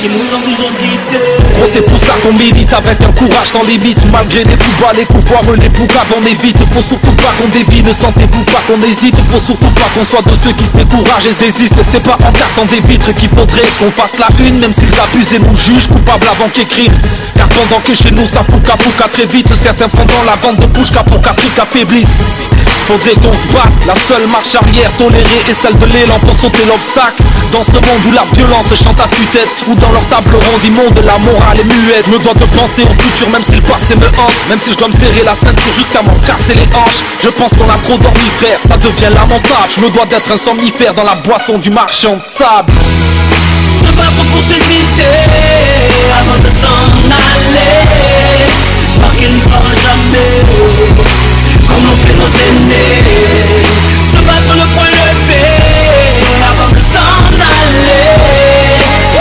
qui nous ont toujours guidés. Gros, c'est pour ça qu'on milite avec un courage sans limite. Malgré les coups bas, les coups forts, les boucaves, on évite. Faut surtout pas qu'on dévie, ne sentez-vous pas qu'on hésite. Faut surtout pas qu'on soit de ceux qui se découragent et se désistent. C'est pas en cassant des vitres qu'il faudrait qu'on fasse la une. Même s'ils abusent et nous jugent coupables avant qu'écrire. Car pendant que chez nous ça pouca très vite, certains font dans la vente de Pouchka pour qu'Afrique affaiblisse. Faudrait qu'on se batte, la seule marche arrière tolérée est celle de l'élan pour sauter l'obstacle. Dans ce monde où la violence chante à tue-tête, où dans leur table ronde immonde la morale est muette. Me dois de penser au futur même si le passé me hante. Même si je dois me serrer la ceinture jusqu'à m'en casser les hanches. Je pense qu'on a trop dormi frère, ça devient lamentable. Je me dois d'être un somnifère dans la boisson du marchand de sable. Se battre pour ses idées avant de s'en aller, marquer l'histoire à jamais, comme l'ont fait nos aînés. Se battre le point levé avant de s'en aller,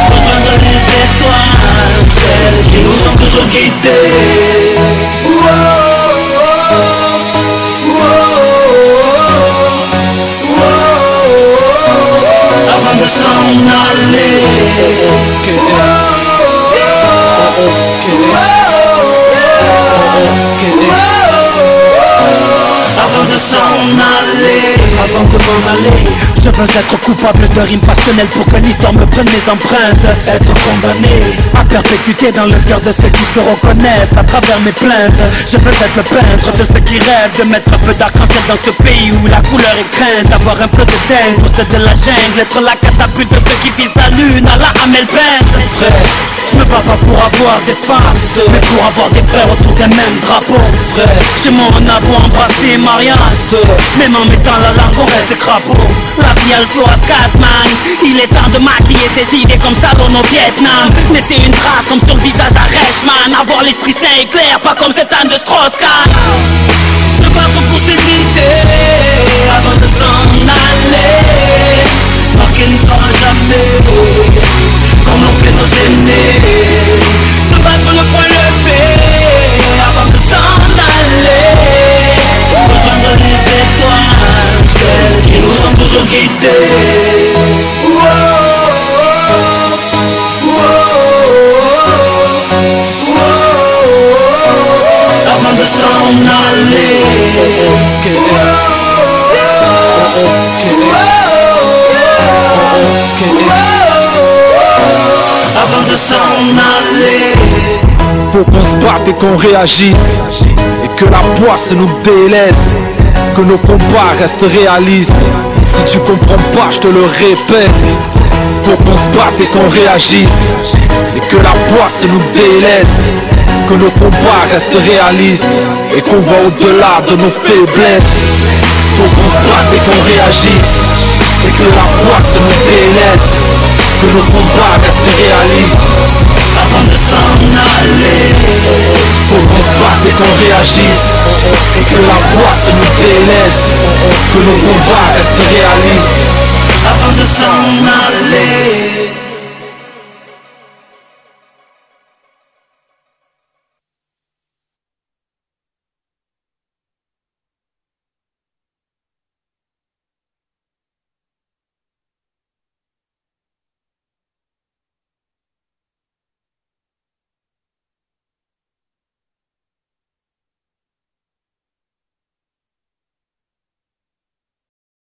rejoindre les étoiles, celles qui nous ont toujours guidés. Avant de s'en aller, avant de s'en aller, avant de m'en aller. Je veux être coupable de rimes passionnelles pour que l'histoire me prenne mes empreintes. Être condamné à perpétuité dans le cœur de ceux qui se reconnaissent à travers mes plaintes. Je veux être le peintre de ceux qui rêvent de mettre un peu d'arc-en-ciel dans ce pays où la couleur est crainte. Avoir un peu de teint pour ceux de la jungle, être la catapulte de ceux qui visent la lune à la Hamel Bent. Frère, je me bats pas pour avoir des farces, mais pour avoir des frères autour des mêmes drapeaux. Frère, j'ai mon abo embrassé Marianne, même en mettant la langue on reste des crapauds. La vie elle flow à Scatman, il est temps de maquiller ses idées comme Stallone au Vietnam. Laisser une trace comme sur le visage à Reichmann, avoir l'esprit sain et clair, pas comme cette âne de Strauss-Kahn. Se battre pour ses idées avant de s'en aller, marquer l'histoire à jamais, comme l'ont fait nos aînés. Se battre le point levé avant de s'en aller, rejoindre les étoiles, celles qui nous ont toujours guidés. Avant de s'en aller, avant de s'en aller. Faut qu'on se batte et qu'on réagisse, et que la poisse nous délaisse, que nos combats restent réalistes. Si tu comprends pas, je te le répète. Faut qu'on se batte et qu'on réagisse, et que la poisse nous délaisse, que nos combats restent réalistes, et qu'on va au-delà de nos faiblesses. Faut qu'on se batte et qu'on réagisse, et que la poisse nous délaisse, que nos combats restent réalistes. Avant de s'en aller, faut qu'on se batte et qu'on réagisse, et que la poisse nous délaisse, que nos combats restent réalistes. Avant de s'en aller.